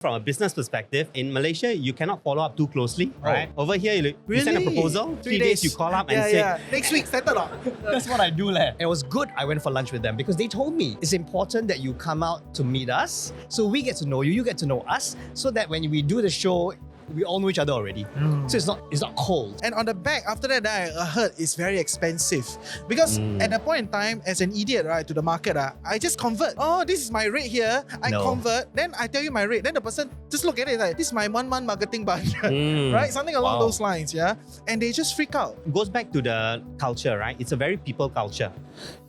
From a business perspective, in Malaysia, you cannot follow up too closely, right? Over here, you send a Really? proposal, 3 days you call up and say, next week, settle up. That's what I do, leh. It was good I went for lunch with them because they told me it's important that you come out to meet us so we get to know you, you get to know us, so that when we do the show, we all know each other already. So it's not cold. And on the back, after that, I heard it's very expensive. Because at that point in time, as an idiot, right, to the market, I just convert. Oh, this is my rate here. I convert. Then I tell you my rate. Then the person just look at it like, this is my 1 month marketing budget. Right? Something along those lines, yeah? And they just freak out. It goes back to the culture, right? It's a very people culture.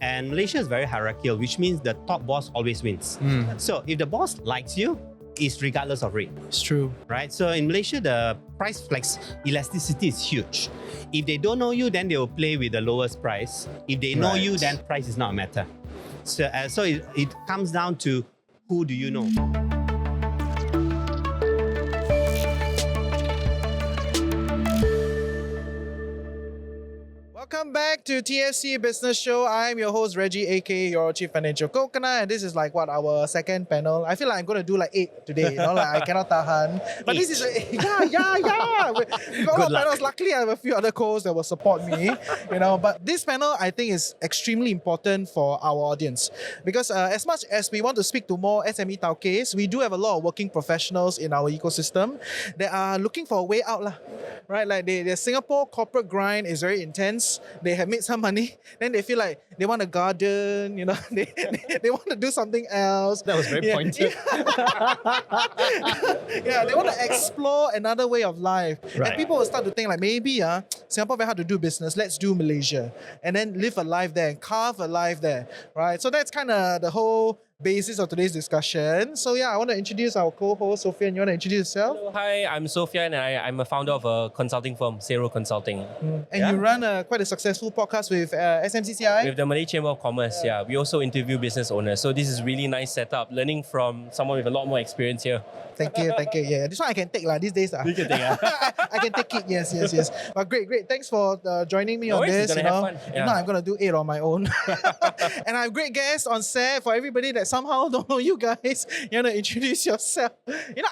And Malaysia is very hierarchical, which means the top boss always wins. So if the boss likes you, it's regardless of rate. It's true. Right? So in Malaysia, the price flex elasticity is huge. If they don't know you, then they will play with the lowest price. If they know you, then price is not a matter. So, it comes down to who do you know. Welcome back to TFC Business Show. I'm your host Reggie, aka your Chief Financial Coconut, and this is like our second panel. I feel like I'm going to do like 8 today, like I cannot tahan. But this is we got a lot of panels. Luckily, I have a few other co-hosts that will support me, But this panel, I think, is extremely important for our audience because as much as we want to speak to more SME tauques, we do have a lot of working professionals in our ecosystem that are looking for a way out, right? Like the Singapore corporate grind is very intense. They have made some money, then they feel like they want a garden, they want to do something else. That was very pointed. They want to explore another way of life. Right. And people will start to think like, maybe Singapore very hard to do business, let's do Malaysia. And then live a life there and carve a life there, right? So that's kind of the whole basis of today's discussion. So I want to introduce our co-host, Sofian. You want to introduce yourself? Hello, hi, I'm Sofian and I'm a founder of a consulting firm, Seyrul Consulting. And you run quite a successful podcast with SMCCI? With the Malay Chamber of Commerce, We also interview business owners. So this is really nice setup, learning from someone with a lot more experience here. Thank you. Yeah, this one I can take these days. You can take I can take it, yes. But great. Thanks for joining me on this. Have fun. If not, I'm going to do 8 on my own. And I have great guests on set. For everybody that somehow don't know you guys, you want to introduce yourself.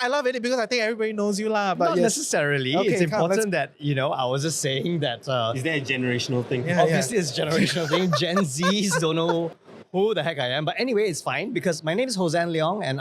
I love it because I think everybody knows you lah. But Not necessarily. Okay, it's important that, I was just saying that... Is there a generational thing? Obviously, it's a generational thing. Gen Zs don't know who the heck I am. But anyway, it's fine because my name is Hossan Leong and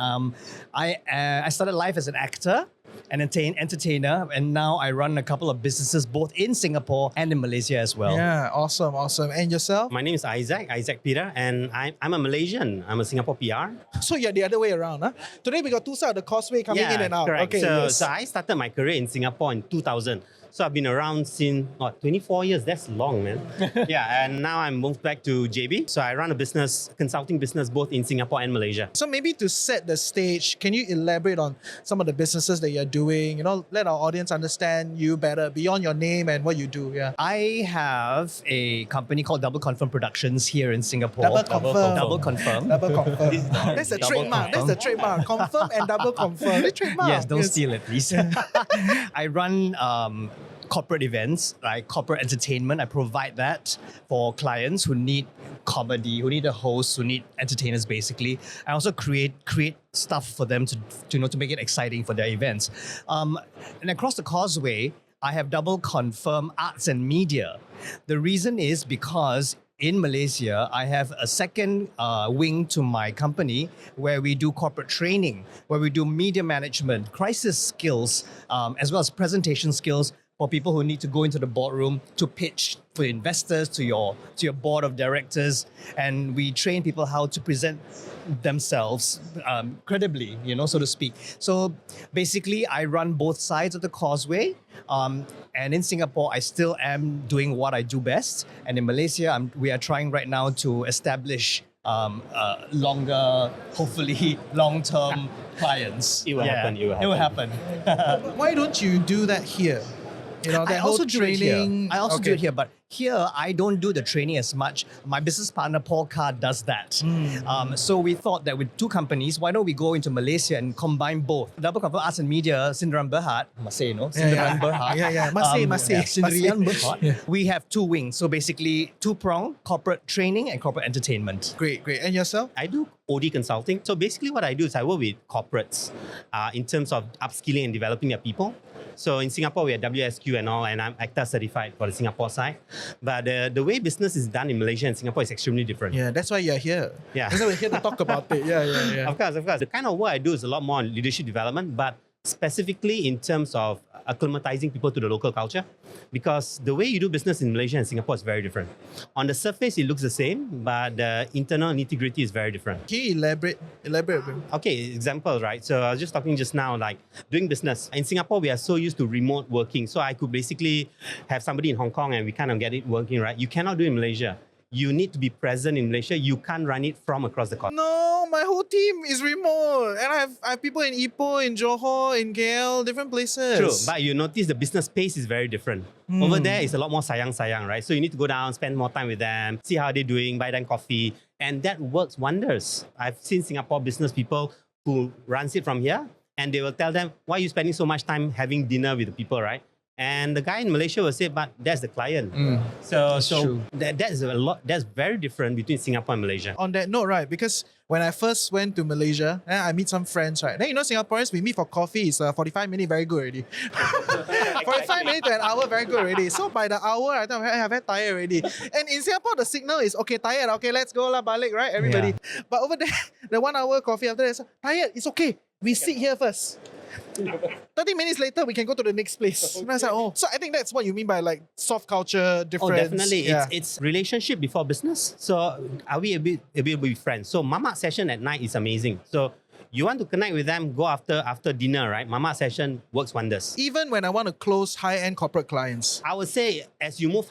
I started life as an actor and entertainer, and now I run a couple of businesses both in Singapore and in Malaysia as well. Yeah, awesome. And yourself? My name is Isaac Peter, and I'm a Malaysian. I'm a Singapore PR. So you're the other way around, huh? Today we got two sides of the causeway coming in and out. Correct. Okay, so I started my career in Singapore in 2000. So I've been around since 24 years. That's long, man. And now I moved back to JB. So I run a consulting business both in Singapore and Malaysia. So maybe to set the stage, can you elaborate on some of the businesses that you're doing? Let our audience understand you better beyond your name and what you do. Yeah. I have a company called Double Confirm Productions here in Singapore. Double confirm. That's a trademark. That's the trademark. Confirm and double confirm. That's trademark. Yes, don't steal it, please. I run corporate events, like corporate entertainment. I provide that for clients who need comedy, who need a host, who need entertainers basically. I also create stuff for them to make it exciting for their events. And across the causeway, I have Double Confirm Arts and Media. The reason is because in Malaysia, I have a second wing to my company where we do corporate training, where we do media management, crisis skills, as well as presentation skills for people who need to go into the boardroom to pitch for investors, to your board of directors. And we train people how to present themselves credibly, so to speak. So basically, I run both sides of the causeway. And in Singapore, I still am doing what I do best. And in Malaysia, we are trying right now to establish longer, hopefully long-term clients. It will happen. It will happen. Why don't you do that here? I also do it here, but here, I don't do the training as much. My business partner, Paul Carr, does that. So we thought that with two companies, why don't we go into Malaysia and combine both? Double Confirm Arts and Media, Sindaran Berhad, must say, no? Sindaran Berhad. Must say. Sindarian Berhad. We have two wings. So basically, two-prong, corporate training and corporate entertainment. Great. And yourself? I do OD consulting. So basically what I do is I work with corporates in terms of upskilling and developing their people. So in Singapore, we have WSQ and all, and I'm ACTA certified for the Singapore side. But the way business is done in Malaysia and Singapore is extremely different. Yeah, that's why you're here. Yeah. That's why we're here to talk about it. Yeah. Of course. The kind of work I do is a lot more on leadership development, but specifically in terms of acclimatizing people to the local culture, because the way you do business in Malaysia and Singapore is very different. On the surface, it looks the same, but the internal nitty-gritty is very different. Can you elaborate a bit? Okay, example, right? So I was just talking just now, like doing business. In Singapore, we are so used to remote working. So I could basically have somebody in Hong Kong and we kind of get it working, right? You cannot do it in Malaysia. You need to be present in Malaysia. You can't run it from across the continent. No, my whole team is remote. And I have people in Ipoh, in Johor, in KL, different places. True, but you notice the business pace is very different. Over there, it's a lot more sayang, right? So you need to go down, spend more time with them, see how they're doing, buy them coffee. And that works wonders. I've seen Singapore business people who runs it from here, and they will tell them, why are you spending so much time having dinner with the people, right? And the guy in Malaysia will say, but that's the client. So that's a lot. That's very different between Singapore and Malaysia. On that note, right, because when I first went to Malaysia, then I meet some friends, right? Then Singaporeans, we meet for coffee, it's 45 minutes, very good already. 45 minutes to an hour, very good already. So by the hour, I think I'm very tired already. And in Singapore, the signal is, okay, tired, okay, let's go lah, balik, right, everybody. Yeah. But over there, the 1 hour coffee after that, tired, it's okay. We sit here first. 30 minutes later, we can go to the next place. And I was like, oh. So I think that's what you mean by like soft culture difference. Oh, definitely. Yeah. It's relationship before business. So are we able to be friends? So mamak-session at night is amazing. So you want to connect with them, go after dinner, right? Mamak-session works wonders. Even when I want to close high-end corporate clients. I would say as you move,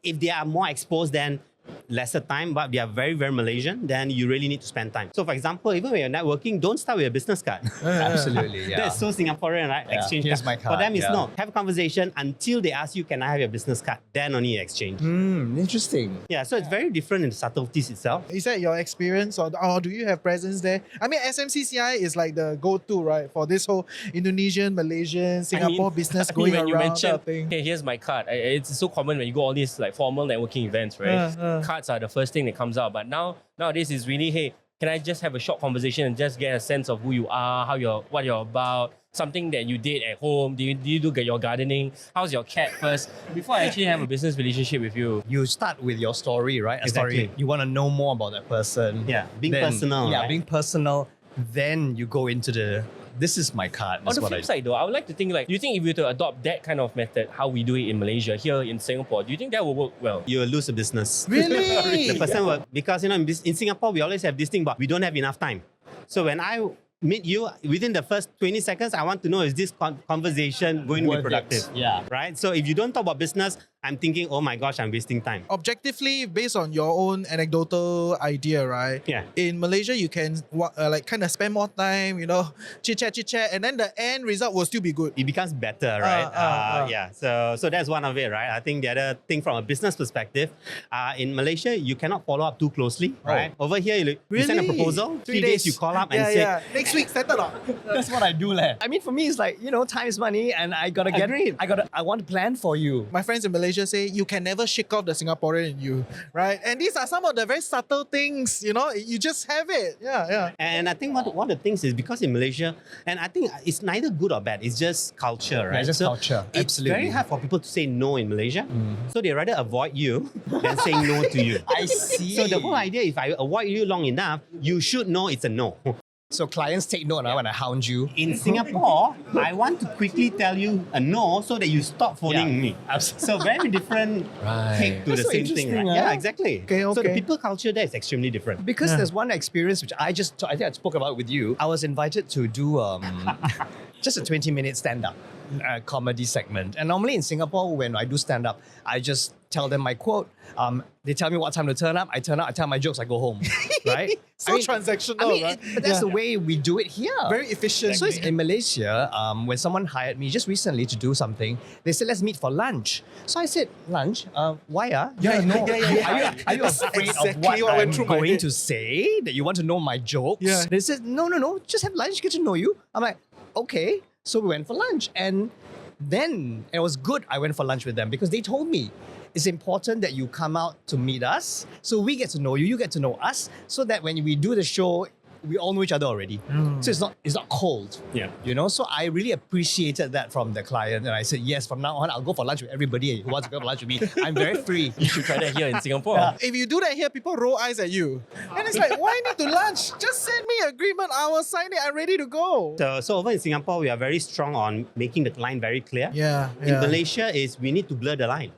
if they are more exposed, then lesser time, but they are very, very Malaysian, then you really need to spend time. So for example, even when you're networking, don't start with a business card. Absolutely, yeah. That's so Singaporean, right? Yeah. Exchange Here's card. my card, For them, it's yeah. no. Have a conversation until they ask you, can I have your business card? Then only you exchange. Interesting. Yeah, so it's very different in the subtleties itself. Is that your experience or do you have presence there? I mean, SMCCI is like the go-to, right? For this whole Indonesian, Malaysian, Singapore business going when around. you mentioned, thing. hey, here's my card. It's so common when you go all these like formal networking events, right? Cards are the first thing that comes out. But nowadays is really, hey, can I just have a short conversation and just get a sense of who you are, what you're about, something that you did at home? Do you do your gardening? How's your cat first? Before I actually have a business relationship with you. You start with your story, right? A Exactly. story. You want to know more about that person. Yeah, being personal, Yeah, right? being personal. Then you go into this is my card. On That's the what flip side though, I would like to think like, do you think if we were to adopt that kind of method, how we do it in Malaysia, here in Singapore, do you think that will work well? You will lose a business. Really? The person will, because in Singapore, we always have this thing, but we don't have enough time. So when I meet you, within the first 20 seconds, I want to know, is this conversation going to be Worth it. productive? Yeah. Right? So if you don't talk about business, I'm thinking, oh my gosh, I'm wasting time. Objectively, based on your own anecdotal idea, right? Yeah. In Malaysia, you can like kind of spend more time, chit chat, and then the end result will still be good. It becomes better, right? Yeah. So that's one of it, right? I think the other thing from a business perspective, in Malaysia, you cannot follow up too closely, right? Over here, you send a proposal, 3 days you call up and say, next week, settle up. That's what I do, leh. I mean, for me, it's like, time is money, and I gotta get. Agreed. I want to plan for you. My friends in Malaysia say you can never shake off the Singaporean in you, right? And these are some of the very subtle things, you just have it. Yeah. And I think one of the things is because in Malaysia, and I think it's neither good or bad, it's just culture, right? Yeah, it's just culture. It's Absolutely. very hard for people to say no in Malaysia. So they rather avoid you than saying no to you. I see. So the whole idea, if I avoid you long enough, you should know it's a no. So clients take note now when I hound you. In Singapore, I want to quickly tell you a no so that you stop phoning me. So very different take to That's the so same thing, right? interesting, Yeah, exactly. Okay, So the okay. people culture there is extremely different. Because there's one experience which I think I spoke about with you. I was invited to do just a 20-minute stand-up comedy segment. And normally in Singapore, when I do stand-up, I just tell them my quote. They tell me what time to turn up. I turn up, I tell my jokes, I go home. right? So transactional, right? But that's Yeah. the way we do it here. Very efficient. So it's in Malaysia, when someone hired me just recently to do something, they said, let's meet for lunch. So I said, lunch? Why? Yeah, no. yeah. Are you afraid Exactly of what what went I'm through my going head. to say? That you want to know my jokes? Yeah. They said, no, just have lunch, get to know you. I'm like, okay. So we went for lunch. And then it was good I went for lunch with them because they told me, it's important that you come out to meet us so we get to know you, you get to know us, so that when we do the show, we all know each other already. So it's not cold. Yeah. You know, so I really appreciated that from the client. And I said, yes, from now on, I'll go for lunch with everybody who wants to go for lunch with me. I'm very free. You should try that here in Singapore. If you do that here, people roll eyes at you. And it's like, why need to lunch? Just send me agreement. I will sign it. I'm ready to go. So over in Singapore, we are very strong on making the line very clear. Yeah. In Malaysia, we need to blur the line,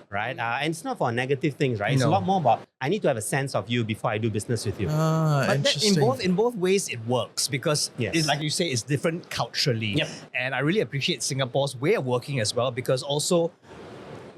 right? And it's not for negative things, right? It's a No. lot more about I need to have a sense of you before I do business with you. But that in both ways it works because Yes. it's like you say, it's different culturally. Yep. And I really appreciate Singapore's way of working as well because also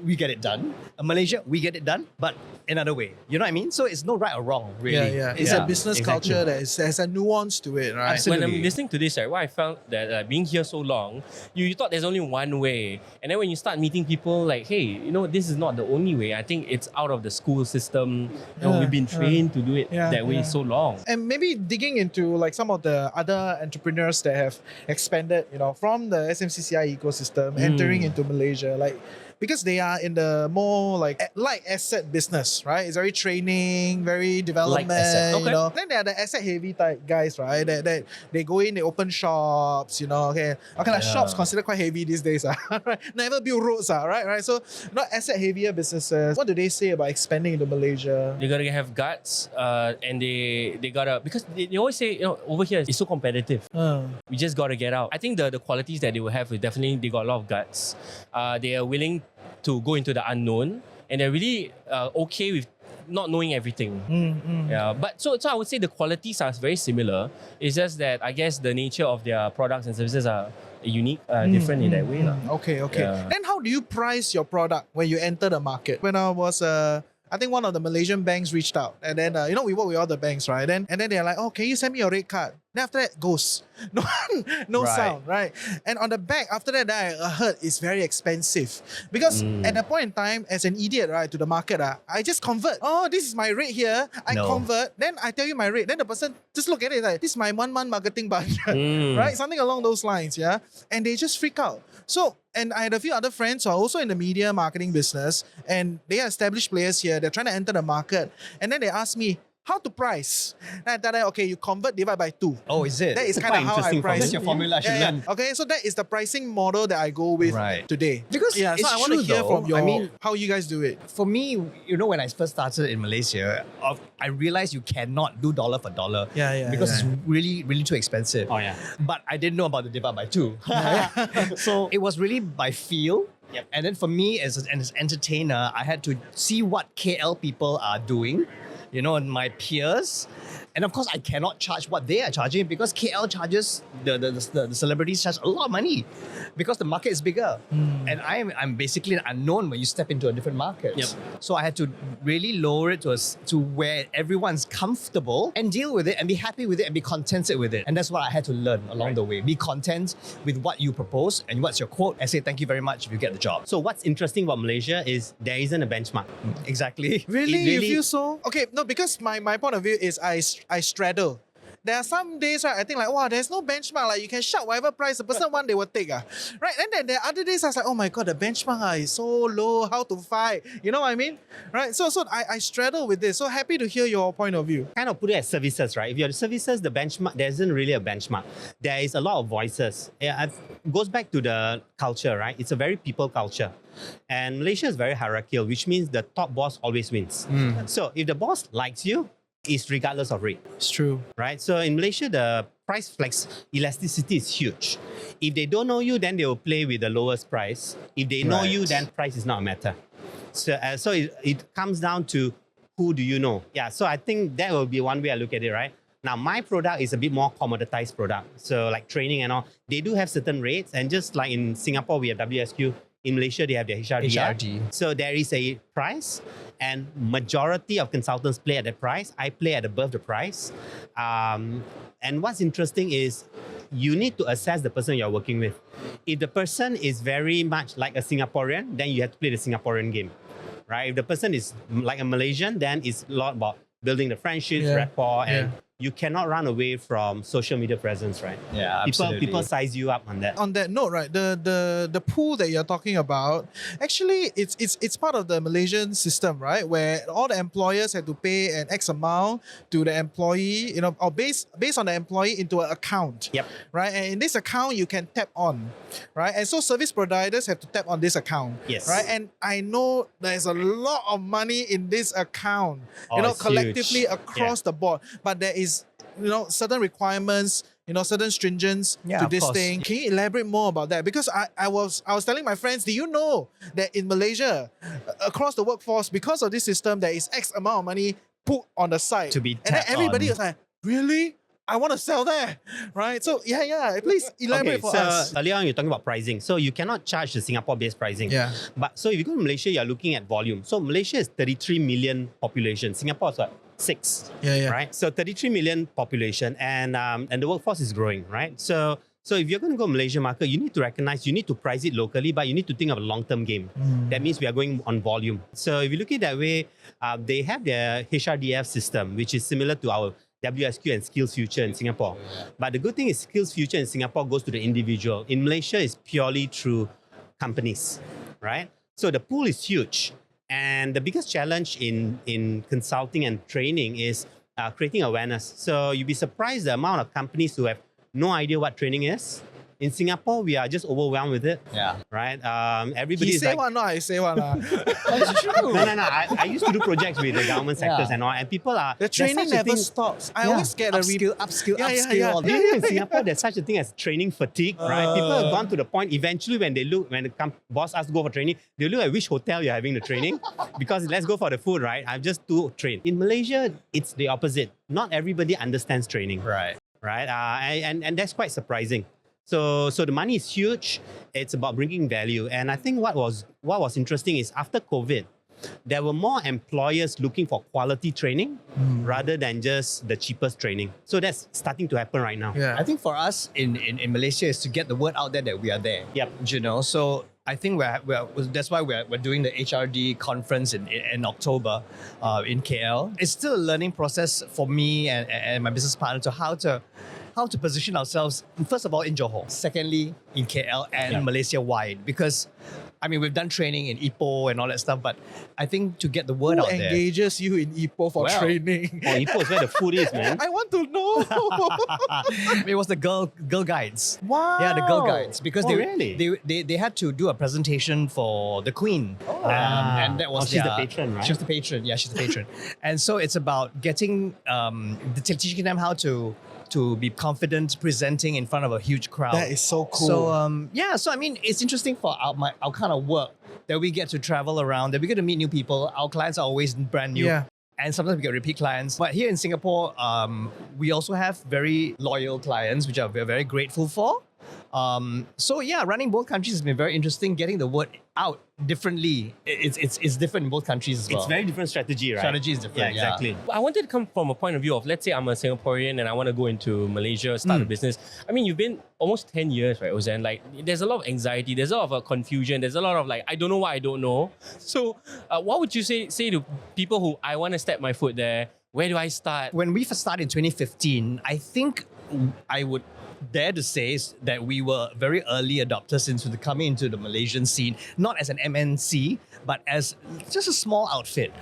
we get it done. In Malaysia, we get it done, but another way. You know what I mean? So it's no right or wrong, really. It's a business exactly. culture that has a nuance to it, right? Absolutely. When I'm listening to this, right, what I felt that being here so long, you thought there's only one way. And then when you start meeting people like, hey, this is not the only way. I think it's out of the school system. We've been trained to do it that way so long. And maybe digging into like some of the other entrepreneurs that have expanded, from the SMCCI ecosystem, entering into Malaysia, like because they are in the more like asset business, right? It's very training, very development, asset, okay. Then there are the asset heavy type guys, right? That they go in, they open shops, okay, like shops considered quite heavy these days, right? Never build roads, right? So not asset heavier businesses. What do they say about expanding into Malaysia? They gotta have guts, and they gotta, because they always say, over here it's so competitive. We just gotta get out. I think the qualities that they will have is definitely they got a lot of guts. They are willing to go into the unknown, and they're really okay with not knowing everything. Yeah, but so I would say the qualities are very similar. It's just that I guess the nature of their products and services are unique, different in that way. Okay. Yeah. Then how do you price your product when you enter the market? When I was I think one of the Malaysian banks reached out, and then we work with all the banks, right? And then they're like, oh, can you send me your rate card? Then after that goes no Right. sound, right? And on the back after that, I heard it's very expensive because at that point in time, as an idiot, right, to the market, I just convert. Oh, this is my rate here. I convert. Then I tell you my rate. Then the person just look at it like, this is my 1 month marketing budget, right? Something along those lines, yeah. And they just freak out. So, and I had a few other friends who are also in the media marketing business, and they are established players here. They're trying to enter the market, and then they ask me how to price. And I tell them, okay, you convert, divide by 2. Oh, is it? That is It's kind of quite how I interesting price. That's your formula I should learn. Okay, so that is the pricing model that I go with Right. today. Because so it's I want to true hear though. from your, I mean, how you guys do it. For me, when I first started in Malaysia, I realized you cannot do dollar for dollar. Because it's really, really too expensive. Oh, yeah. But I didn't know about the divide by 2. So it was really by feel. Yep. And then for me as an entertainer, I had to see what KL people are doing, and my peers. And of course, I cannot charge what they are charging because KL charges, the celebrities charge a lot of money because the market is bigger. And I'm basically an unknown when you step into a different market. Yep. So I had to really lower it to where everyone's comfortable and deal with it and be happy with it and be contented with it. And that's what I had to learn along the way. Be content with what you propose and what's your quote and say thank you very much if you get the job. So what's interesting about Malaysia is there isn't a benchmark. Exactly. Really? It You really- feel so? Okay, no, because my point of view is I straddle. There are some days, right, I think like, wow, there's no benchmark. Like, you can shout whatever price the person want, they will take. Right? And then there are other days, I was like, oh my God, the benchmark is so low, how to fight? You know what I mean? Right? So I straddle with this. So happy to hear your point of view. Kind of put it as services, right? If you're services, the benchmark, there isn't really a benchmark. There is a lot of voices. It goes back to the culture, right? It's a very people culture. And Malaysia is very hierarchical, which means the top boss always wins. So if the boss likes you, it's regardless of rate. It's true. Right? So in Malaysia, the price flex elasticity is huge. If they don't know you, then they will play with the lowest price. If they know you, then price is not a matter. So, it comes down to who do you know. Yeah, so I think that will be one way I look at it, right? Now, my product is a bit more commoditized product. So like training and all, they do have certain rates. And just like in Singapore, we have WSQ, In Malaysia, they have their HRDF. HRD. So there is a price, and majority of consultants play at that price. I play at above the price. And what's interesting is you need to assess the person you're working with. If the person is very much like a Singaporean, then you have to play the Singaporean game, right? If the person is like a Malaysian, then it's a lot about building the friendships, rapport, and you cannot run away from social media presence, right? Yeah, absolutely. People size you up on that. On that note, right, the pool that you're talking about, actually, it's part of the Malaysian system, right, where all the employers have to pay an X amount to the employee, or based on the employee into an account. Yep. Right, and in this account you can tap on, right, and so service providers have to tap on this account. Yes. Right, and I know there's a lot of money in this account, It's collectively huge. across the board, but there is certain requirements, certain stringents to of this course. thing. Can you elaborate more about that? Because I was telling my friends, do you know that in Malaysia, across the workforce, because of this system, there is X amount of money put on the side. To be and then tapped everybody on. was like, really? I want to sell there, right? So please elaborate for us. Earlier on, you're talking about pricing. So you cannot charge the Singapore-based pricing. Yeah. But so if you go to Malaysia, you're looking at volume. So Malaysia is 33 million population. Singapore is what? 6. Yeah. Right? So 33 million population, and the workforce is growing, right? So if you're going to go Malaysia market, you need to recognize, you need to price it locally, but you need to think of a long-term game. That means we are going on volume. So if you look at it that way, they have their HRDF system, which is similar to our WSQ and Skills Future in Singapore. But the good thing is Skills Future in Singapore goes to the individual. In Malaysia, it's purely through companies, right? So the pool is huge. And the biggest challenge in consulting and training is creating awareness. So you'd be surprised the amount of companies who have no idea what training is. In Singapore, we are just overwhelmed with it. Yeah. Right? Everybody He is say like, one, no, I say one. It's true. no. I used to do projects with the government sectors and all, and people are... The there's training such a never thing- stops. I always get a upskill. Yeah. Do you know in Singapore there's such a thing as training fatigue, right? People have gone to the point eventually when the boss asks to go for training, they look at which hotel you're having the training because let's go for the food, right? I've just to train. In Malaysia, it's the opposite. Not everybody understands training, Right. right? And that's quite surprising. So the money is huge. It's about bringing value. And I think what was interesting is after COVID, there were more employers looking for quality training rather than just the cheapest training. So that's starting to happen right now. Yeah. I think for us in Malaysia is to get the word out there that we are there. Yep. So I think that's why we're doing the HRD conference in October in KL. It's still a learning process for me and my business partner to how to position ourselves, first of all, in Johor. Secondly, in KL and Malaysia-wide. Because, I mean, we've done training in Ipoh and all that stuff, but I think to get the word Who out there... engages you in Ipoh for Well, training? Oh, Ipoh is where the food is, man. I want to know. It was the girl guides. Wow. Yeah, the girl guides. Because really? they had to do a presentation for the Queen. And that was she's the their- patron, right? She's the patron. Yeah, she's the patron. And so it's about getting, teaching them how to be confident presenting in front of a huge crowd. That is so cool. So so I mean, it's interesting for our kind of work that we get to travel around, that we get to meet new people. Our clients are always brand new. Yeah. And sometimes we get repeat clients. But here in Singapore, we also have very loyal clients, which we're very grateful for. So yeah, running both countries has been very interesting. Getting the word out differently, it's different in both countries as well. It's very different strategy, right? Strategy is different. Yeah, exactly. I wanted to come from a point of view of, let's say I'm a Singaporean and I want to go into Malaysia, start a business. I mean, you've been almost 10 years, right, Hossan? Like, there's a lot of anxiety, there's a lot of confusion, there's a lot of I don't know what I don't know. So what would you say to people who, I want to step my foot there, where do I start? When we first started in 2015, I think I would dare to say that we were very early adopters into coming into the Malaysian scene, not as an MNC, but as just a small outfit.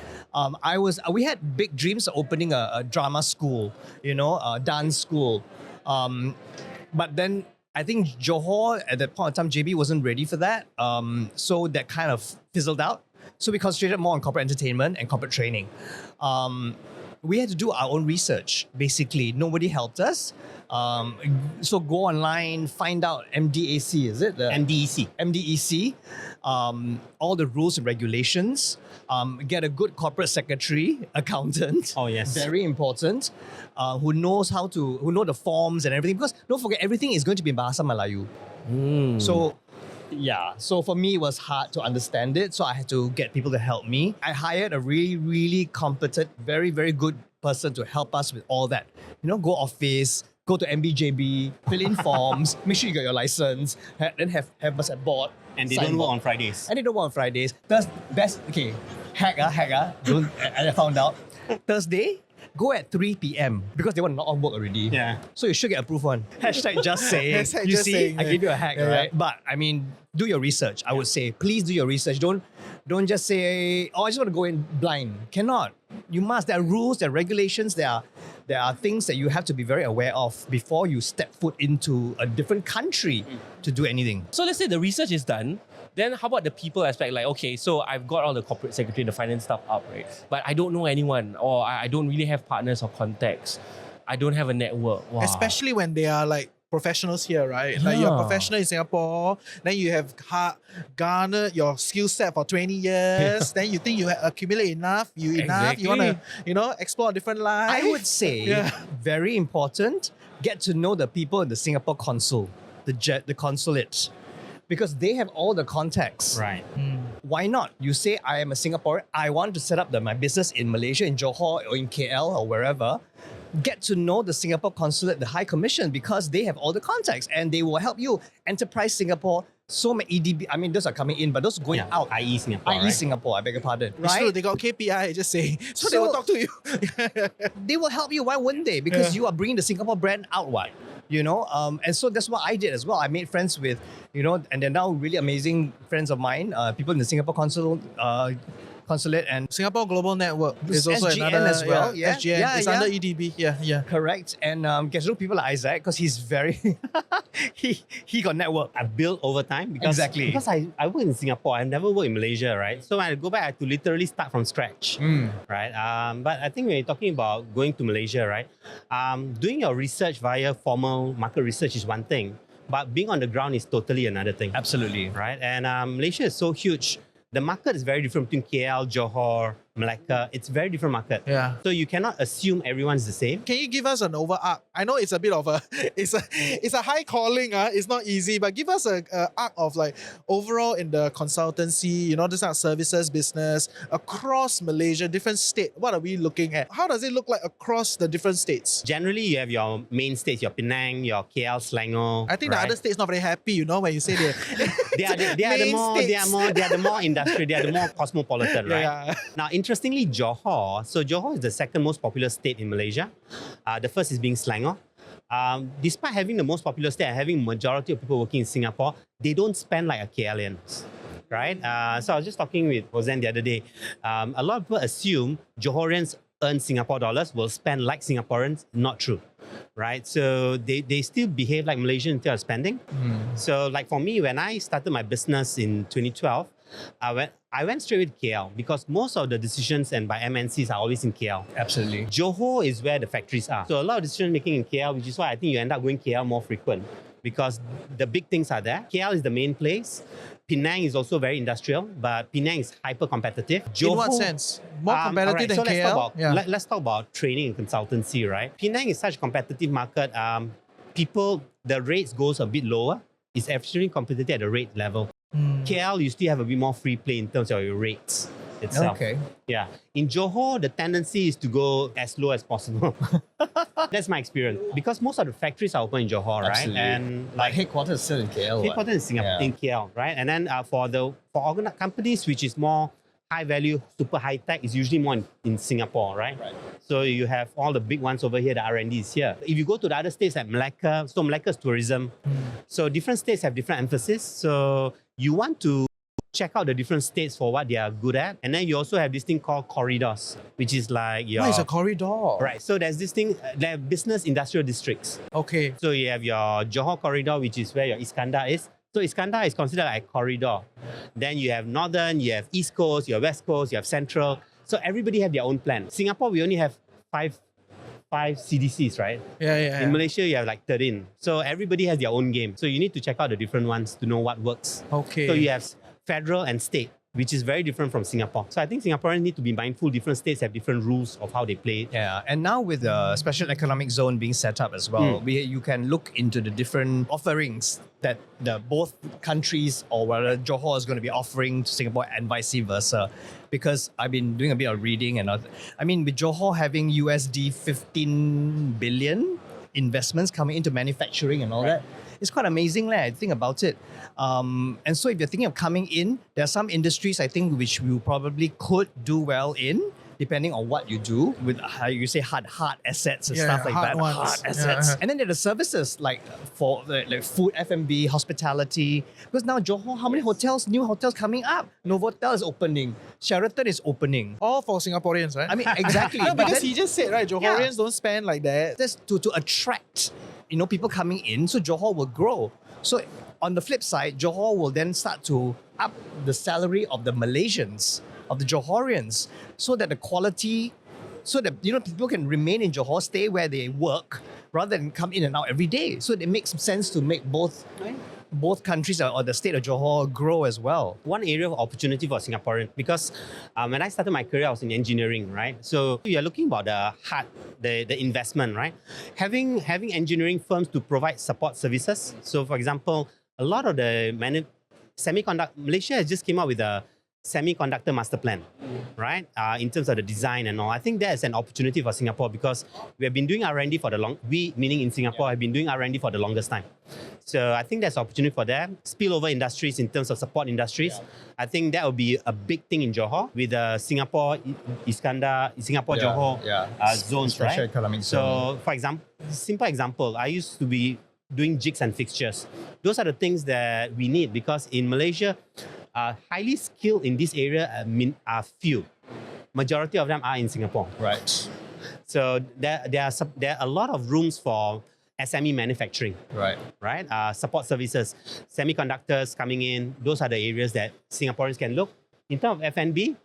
We had big dreams of opening a drama school, a dance school. But then I think Johor at that point in time, JB wasn't ready for that. So that kind of fizzled out. So we concentrated more on corporate entertainment and corporate training. We had to do our own research, basically. Nobody helped us. So go online, find out MDAC, is it? MDEC. MDEC, all the rules and regulations, get a good corporate secretary, accountant. Oh, yes. Very important. Who know the forms and everything. Because don't forget, everything is going to be in Bahasa Melayu. So Yeah, so for me, it was hard to understand it. So I had to get people to help me. I hired a really, really competent, very, very good person to help us with all that. You know, go office, go to MBJB, fill in forms, make sure you got your license, then have us at board. And they sign don't work board. on Fridays. And they don't work on Fridays. Hack, don't, I found out. Thursday, go at 3 p.m. because they want to knock off work already. Yeah. So you should get approved one. Hashtag just saying. Hashtag You just see, saying, I yeah. gave you a hack, Yeah, right? yeah. But I mean, do your research. I would say, please do your research. Don't just say, oh, I just want to go in blind. Cannot. You must. There are rules, there are regulations, there are things that you have to be very aware of before you step foot into a different country to do anything. So let's say the research is done. Then how about the people aspect? Like, okay, so I've got all the corporate secretary and the finance stuff up, right? But I don't know anyone, or I don't really have partners or contacts. I don't have a network. Wow. Especially when they are like professionals here, right? Like you're a Yeah. professional in Singapore, then you have garnered your skill set for 20 years, then you think you accumulate enough, you want to, explore a different life. I would say, Yeah. very important, get to know the people in the Singapore consul, the consulate, because they have all the contacts. Right. Why not? You say, I am a Singaporean, I want to set up my business in Malaysia, in Johor, or in KL, or wherever. Get to know the Singapore consulate, the High Commission, because they have all the contacts and they will help you. Enterprise Singapore, so many EDB, I mean, those are coming in, but those going out. IE Singapore. IE right? Singapore, I beg your pardon. It's true, Right? they got KPI, just saying. So they So- will talk to you. They will help you. Why wouldn't they? Because you are bringing the Singapore brand out, what? And so that's what I did as well. I made friends with, and they're now really amazing friends of mine, people in the Singapore consulate and Singapore Global Network is also SGN another as well, yeah. SGN. Yeah, It's yeah. under EDB. Yeah. correct. And get to know people like Isaac because he's very, he got network. I built over time because Exactly. because I work in Singapore. I never worked in Malaysia, right? So when I go back, I had to literally start from scratch, right? But I think when you're talking about going to Malaysia, right? Doing your research via formal market research is one thing, but being on the ground is totally another thing, Absolutely. right? And Malaysia is so huge. The market is very different between KL, Johor, Malacca. It's a very different market. Yeah. So you cannot assume everyone's the same. Can you give us an overarch? I know it's a bit of a it's a high calling, it's not easy, but give us a arc of like overall in the consultancy, this kind of services business across Malaysia, different state. What are we looking at? How does it look like across the different states? Generally, you have your main states, your Penang, your KL, Selangor. I think right? the other states not very happy, when you say they They are the more industrial, they are the more cosmopolitan, right? Yeah. Now, interestingly, Johor. So Johor is the second most popular state in Malaysia. The first is being Selangor. Despite having the most popular state and having majority of people working in Singapore, they don't spend like a KLians, right? So I was just talking with Hossan the other day. A lot of people assume Johorians earn Singapore dollars, will spend like Singaporeans. Not true, right? So they still behave like Malaysians in terms of spending. So like for me, when I started my business in 2012, I went straight with KL because most of the decisions and by MNCs are always in KL. Absolutely. Johor is where the factories are. So a lot of decision making in KL, which is why I think you end up going KL more frequent because the big things are there. KL is the main place. Penang is also very industrial, but Penang is hyper competitive. In what sense? More competitive than so KL? let's talk about training and consultancy, right? Penang is such a competitive market. The rates goes a bit lower. It's extremely competitive at the rate level. KL, you still have a bit more free play in terms of your rates itself. Okay. Yeah. In Johor, the tendency is to go as low as possible. That's my experience. Because most of the factories are open in Johor, Absolutely. right? And Like headquarters is still in KL. what? headquarters in Singapore, Yeah. in KL, right? And then for companies which is more high value, super high tech, is usually more in Singapore, right? So you have all the big ones over here, the R&D is here. If you go to the other states like Malacca, so Malacca is tourism. So different states have different emphasis. So you want to check out the different states for what they are good at. And then you also have this thing called corridors, which is like your... What is a corridor? Right, so there's this thing, there are business industrial districts. Okay. So you have your Johor corridor, which is where your Iskandar is. So Iskandar is considered like a corridor. Then you have Northern, you have East Coast, you have West Coast, you have Central. So everybody have their own plan. Singapore, we only have five CDCs, right? Yeah. In Malaysia, you have like 13. So everybody has their own game. So you need to check out the different ones to know what works. Okay. So you have federal and state. which is very different from Singapore. So I think Singaporeans need to be mindful. Different states have different rules of how they play it. Yeah, and now with the special economic zone being set up as well, you can look into the different offerings that both countries or whether Johor is going to be offering to Singapore and vice versa. Because I've been doing a bit of reading and I mean, with Johor having USD 15 billion investments coming into manufacturing and all that, it's quite amazing, I think about it. And so if you're thinking of coming in, there are some industries I think which you probably could do well in, depending on what you do with how you say hard assets and stuff like that. Ones. Hard assets. And then there are the services like for like food, F&B, hospitality. Because now Johor, how many hotels, new hotels coming up? Novotel is opening. Sheraton is opening. All for Singaporeans, right? I mean, exactly. No, because then- he just said, right, Johorians don't spend like that. That's to attract, people coming in, so Johor will grow. So on the flip side, Johor will then start to up the salary of the Malaysians, of the Johorians, so that the quality, so that people can remain in Johor, stay where they work, rather than come in and out every day. So it makes sense to make both countries or the state of Johor grow as well. One area of opportunity for Singaporean, because when I started my career, I was in engineering, right? So you're looking about the investment, right? Having engineering firms to provide support services. So for example, a lot of the Malaysia has just came out with a semiconductor master plan, right? In terms of the design and all. I think that is an opportunity for Singapore because we have been doing R&D for we, meaning in Singapore, have been doing R&D for the longest time. So I think there's opportunity for them. Spillover industries in terms of support industries. I think that will be a big thing in Johor with the Singapore Johor zones, Special right? economic zone. So for example, simple example, I used to be doing jigs and fixtures. Those are the things that we need because in Malaysia, highly skilled in this area are few. Majority of them are in Singapore. Right. So there are a lot of rooms for SME manufacturing. Right. Support services, semiconductors coming in. Those are the areas that Singaporeans can look. In terms of F&B,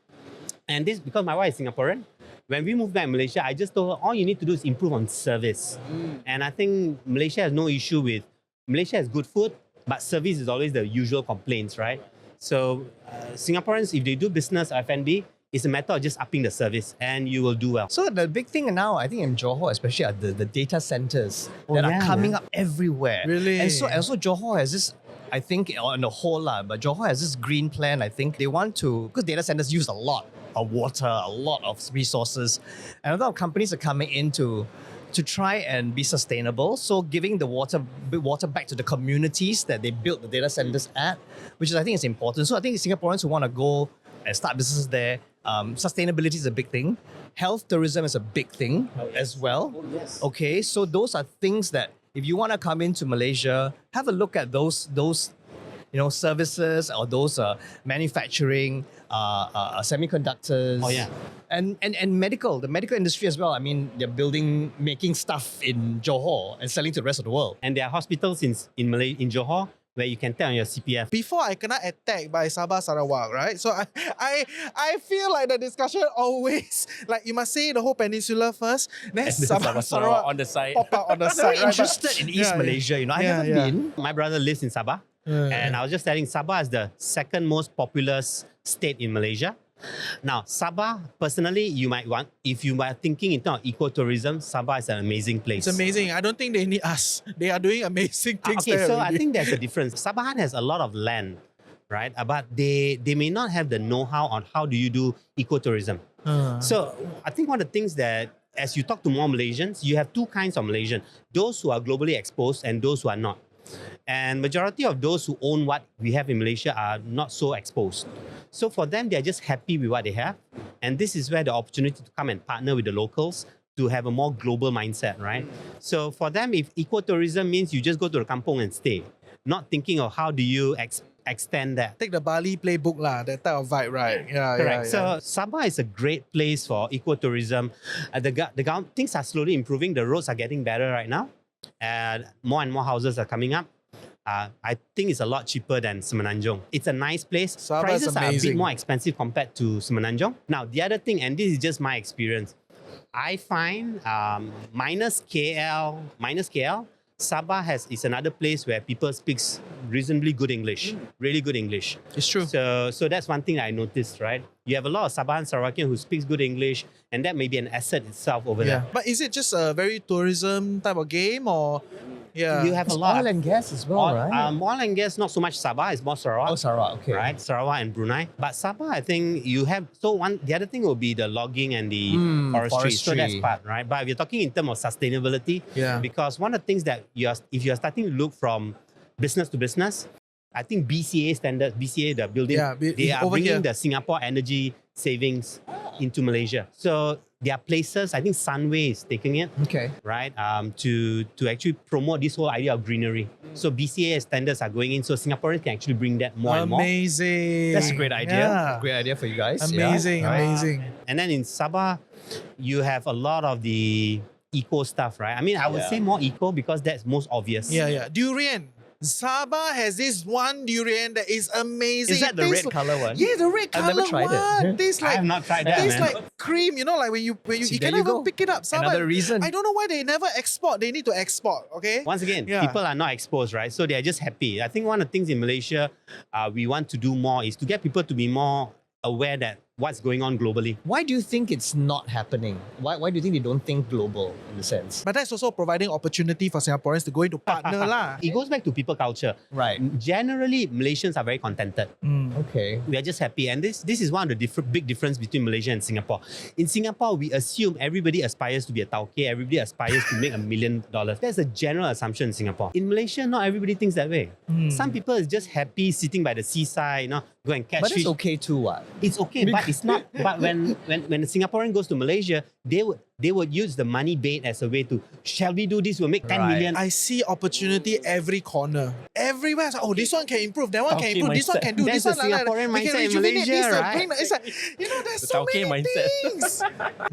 and this because my wife is Singaporean, when we moved back to Malaysia, I just told her all you need to do is improve on service. And I think Malaysia has no issue with, Malaysia has good food, but service is always the usual complaints, right? So Singaporeans, if they do business or F&B, it's a matter of just upping the service and you will do well. So the big thing now, I think in Johor especially, are the data centers that are coming up everywhere. Really? And so Johor has this, I think on the whole, but Johor has this green plan, I think. They want to, because data centers use a lot of water, a lot of resources. And a lot of companies are coming in to try and be sustainable. So giving the water back to the communities that they built the data centers at, which is, I think, is important. So I think Singaporeans who want to go and start businesses there, sustainability is a big thing. Health tourism is a big thing as well. Oh, yes. Okay, so those are things that if you want to come into Malaysia, have a look at those services or those manufacturing, semiconductors. Oh, yeah. And the medical industry as well. I mean, they're making stuff in Johor and selling to the rest of the world. And there are hospitals in Johor where you can tell on your CPF. Before I kena attacked by Sabah Sarawak, right? So I feel like the discussion always, like you must say the whole peninsula first, then Sabah Sarawak on the side. pop out on the I'm side. very right? interested in East Malaysia. I've never been. My brother lives in Sabah. And I was just telling Sabah is the second most populous state in Malaysia. Now, Sabah, personally, you might want, if you are thinking in terms of ecotourism, Sabah is an amazing place. It's amazing. I don't think they need us. They are doing amazing things Okay, there so I already. think there's a difference. Sabah has a lot of land, right? But they may not have the know-how on how do you do ecotourism. So I think one of the things that as you talk to more Malaysians, you have two kinds of Malaysian. Those who are globally exposed and those who are not. And majority of those who own what we have in Malaysia are not so exposed. So for them, they're just happy with what they have. And this is where the opportunity to come and partner with the locals to have a more global mindset, right? So for them, if ecotourism means you just go to the kampong and stay, not thinking of how do you extend that. Take the Bali playbook lah, that type of vibe, right? Yeah, Correct. Yeah. So Sabah is a great place for ecotourism. Things are slowly improving. The roads are getting better right now. And more houses are coming up. I think it's a lot cheaper than Semenanjung. It's a nice place. Sabah is Prices are a bit amazing. more expensive compared to Semenanjung. Now, the other thing, and this is just my experience, I find minus KL, Sabah is another place where people speak reasonably good English, really good English. It's true. So that's one thing I noticed, right? You have a lot of Sabah and Sarawakian who speaks good English, and that may be an asset itself over Yeah. there. But is it just a very tourism type of game or? Yeah. You have It's a lot. oil and gas as well, right? Oil and gas, not so much Sabah, it's more Sarawak. Oh, Sarawak, okay. Right, Sarawak and Brunei. But Sabah, I think you have, the other thing will be the logging and the forestry. So that's forestry. part, right? But if you're talking in terms of sustainability, Yeah. because one of the things that if you're starting to look from business to business, I think BCA standards, BCA, the building, Yeah, they are over bringing here. the Singapore energy savings into Malaysia. So there are places, I think Sunway is taking it, Okay. right, to actually promote this whole idea of greenery. So BCA standards are going in, so Singaporeans can actually bring that more and more. Amazing. That's a great idea. Yeah. Great idea for you guys. Amazing, Yeah. amazing. And then in Sabah, you have a lot of the eco stuff, right? I mean, I would Yeah. say more eco because that's most obvious. Yeah, yeah. Durian. Sabah has this one durian that is amazing. Is that It the tastes red color one? Yeah, the red I've color never tried one. it. Tastes I like have not tried that, tastes man. like cream. You know, like when you See, there cannot you even go. pick it up. Sabah, Another reason. I don't know why they never export. They need to export. Okay. Once again, Yeah. people are not exposed, right? So they're just happy. I think one of the things in Malaysia we want to do more is to get people to be more aware that what's going on globally. Why do you think it's not happening? Why do you think they don't think global in the sense? But that's also providing opportunity for Singaporeans to go into partner lah. It goes back to people culture. Right. Generally, Malaysians are very contented. Okay. We are just happy. And this is one of the big difference between Malaysia and Singapore. In Singapore, we assume everybody aspires to be a tauke, everybody aspires to make $1 million. That's a general assumption in Singapore. In Malaysia, not everybody thinks that way. Some people is just happy sitting by the seaside, go and catch But fish. it's okay too, what? It's okay, but it's not. But when a Singaporean goes to Malaysia, they would use the money bait as a way to, shall we do this? We'll make 10 Right. million. I see opportunity every corner. Everywhere. It's like, oh, this one can improve. That one can Okay, improve. This one mindset. can do. That's This the one like that. Singaporean We can mindset in rejuvenate Malaysia, this, right? bring the- It's like, there's The so tauke many mindset. things.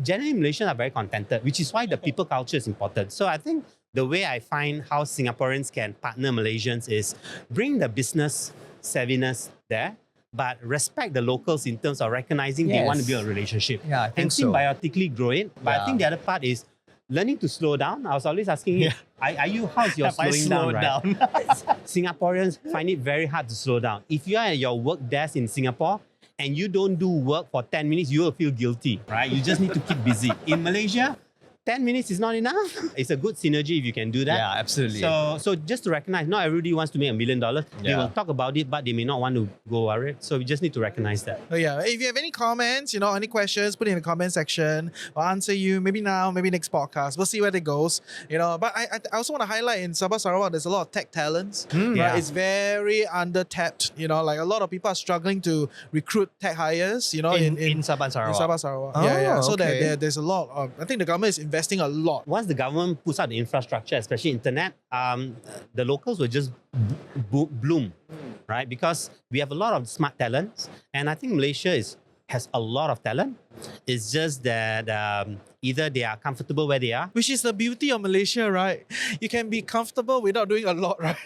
Generally, Malaysians are very contented, which is why the people culture is important. So I think the way I find how Singaporeans can partner Malaysians is bring the business savviness there, but respect the locals in terms of recognizing they want to Yes. build a relationship. Yeah, I think and so. symbiotically grow it. But I Yeah. think the other part is learning to slow down. I was always asking him, how's your Have I slowing down, slowed right? down? Singaporeans find it very hard to slow down. If you are at your work desk in Singapore and you don't do work for 10 minutes, you will feel guilty, right? You just need to keep busy. In Malaysia, 10 minutes is not enough. It's a good synergy if you can do that. Yeah, absolutely. So just to recognize, not everybody wants to make $1 million. They Yeah. will talk about it, but they may not want to go over it. So we just need to recognize that. Oh yeah, if you have any comments, any questions, put it in the comment section. We'll answer you maybe now, maybe next podcast. We'll see where it goes. But I also want to highlight in Sabah Sarawak, there's a lot of tech talents. Right? Yeah. It's very undertapped. Like a lot of people are struggling to recruit tech hires. in Sabah and Sarawak. In Sabah Sarawak. Oh, yeah. So okay. there's a lot of. I think the government is investing a lot. Once the government puts out the infrastructure, especially internet, the locals will just bloom, right? Because we have a lot of smart talents, and I think Malaysia has a lot of talent. It's just that either they are comfortable where they are. Which is the beauty of Malaysia, right? You can be comfortable without doing a lot, right?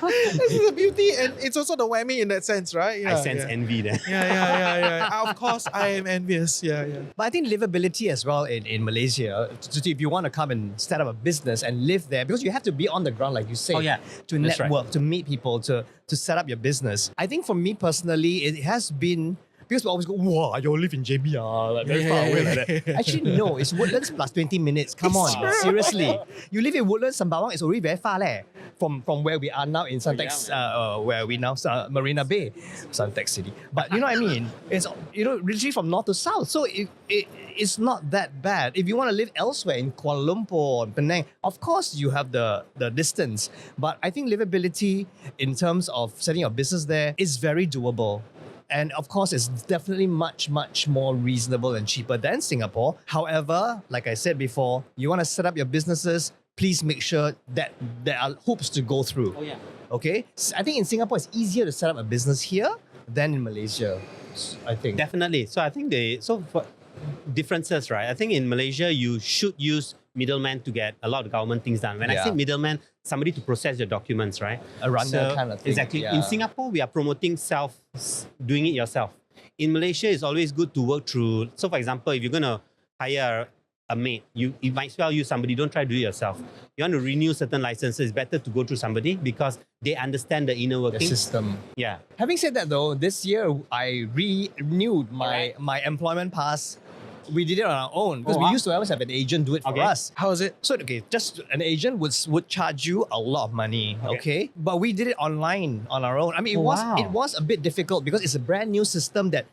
This is the beauty, and it's also the whammy in that sense, right? I sense envy there. Yeah. Of course, I am envious. Yeah. But I think livability as well in Malaysia, if you want to come and set up a business and live there, because you have to be on the ground, like you say, Oh, yeah. to That's right. network, to meet people, to set up your business. I think for me personally, it has been, because we always go, wow, you live in JB, like very far away like that. Actually, no, it's Woodlands plus 20 minutes. Come on, seriously. You live in Woodlands, Sembawang, it's already very far from where we are now in Suntec, where are we now? Marina Bay, Suntec City. But you know what I mean? It's literally from north to south. So it's not that bad. If you want to live elsewhere in Kuala Lumpur or Penang, of course you have the distance. But I think livability in terms of setting your business there is very doable. And of course, it's definitely much, much more reasonable and cheaper than Singapore. However, like I said before, you want to set up your businesses, please make sure that there are hoops to go through. Oh, yeah. Okay? I think in Singapore, it's easier to set up a business here than in Malaysia, I think. Definitely. So I think for differences, right? I think in Malaysia, you should use middlemen to get a lot of government things done. When I Yeah. say middleman, somebody to process your documents, right? A runner kind of thing. Exactly. Yeah. In Singapore, we are promoting doing it yourself. In Malaysia, it's always good to work through. So for example, if you're going to hire a maid. You might as well use somebody. Don't try to do it yourself. You want to renew certain licenses, it's better to go through somebody because they understand the inner The workings. system. Yeah. Having said that though, this year I renewed my employment pass. We did it on our own because Oh, we wow. used to always have an agent do it for Okay. us. How is it? So okay, just an agent would charge you a lot of money, okay? But we did it online on our own. I mean, Oh, wow. it was a bit difficult because it's a brand new system that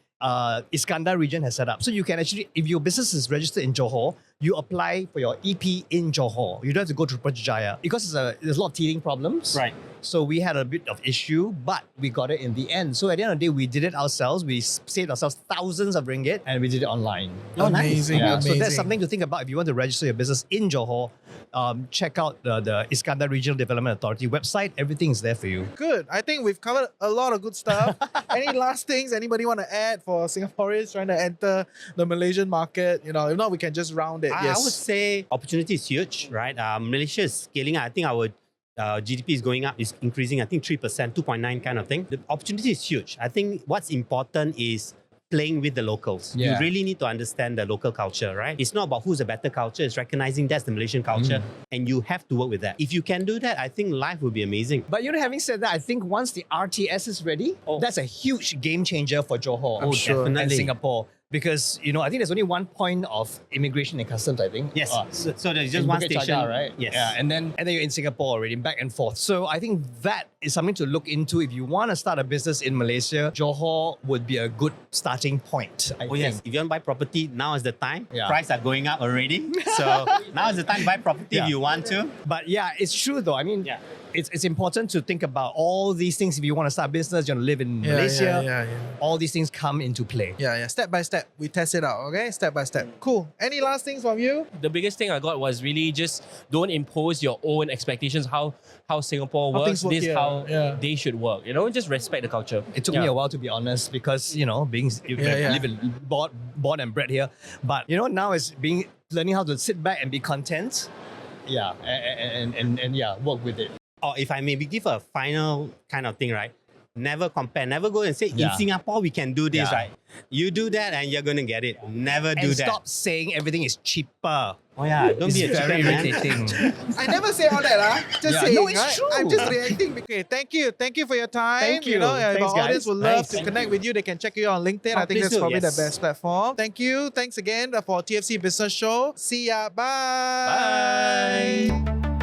Iskandar region has set up. So you can actually, if your business is registered in Johor, you apply for your EP in Johor. You don't have to go to Putrajaya because there's a lot of teething problems. Right. So we had a bit of issue, but we got it in the end. So at the end of the day, we did it ourselves. We saved ourselves thousands of ringgit and we did it online. Oh, nice. Amazing, Yeah, so amazing. that's something to think about if you want to register your business in Johor. Check out the Iskandar Regional Development Authority website. Everything's there for you. Good. I think we've covered a lot of good stuff. Any last things anybody want to add for Singaporeans trying to enter the Malaysian market? You know, if not, we can just round it. I would say opportunity is huge, right? Malaysia is scaling up. I think our GDP is going up, is increasing, I think 3%, 2.9 kind of thing. The opportunity is huge. I think what's important is playing with the locals. Yeah. You really need to understand the local culture, right? It's not about who's a better culture, it's recognizing that's the Malaysian culture and you have to work with that. If you can do that, I think life will be amazing. But you know, having said that, I think once the RTS is ready, that's a huge game changer for Johor Oh, sure. and definitely. Singapore. Because, you know, I think there's only one point of immigration and customs, I think. Yes. So there's just in one Bukit station. Jaga, right? Yes. Yeah, and then you're in Singapore already, back and forth. So I think that is something to look into. If you want to start a business in Malaysia, Johor would be a good starting point, I Oh think. yes, if you want to buy property, now is the time. Yeah. Prices are going up already. So now is the time to buy property if you want to. But yeah, it's true though. I mean, Yeah. it's important to think about all these things. If you want to start a business, you want to live in Yeah, Malaysia, yeah. all these things come into play. Yeah. Step by step, we test it out, okay? Step by step. Cool. Any last things from you? The biggest thing I got was really just don't impose your own expectations how Singapore How works. things work This here, how yeah. they should work. You know, just respect the culture. It took me a while to be honest because, you know, live in born and bred here. But, you know, now it's learning how to sit back and be content. Yeah, and yeah, work with it. Or if I maybe give a final kind of thing, right? Never compare. Never go and say, in Singapore, we can do this, Yeah. right? You do that and you're going to get it. Never do And that. stop saying everything is cheaper. Oh yeah, don't It's be a very chicken, man. irritating. I never say all that, Just Yeah. saying, No, it's right? true. I'm just reacting. Okay, thank you for your time. Thank You you. know, if Thanks, our audience guys. would love Nice. to connect with you. They can check you out on LinkedIn. Oh, I think please that's do, probably yes. the best platform. Thank you. Thanks again for TFC Business Show. See ya. Bye. Bye.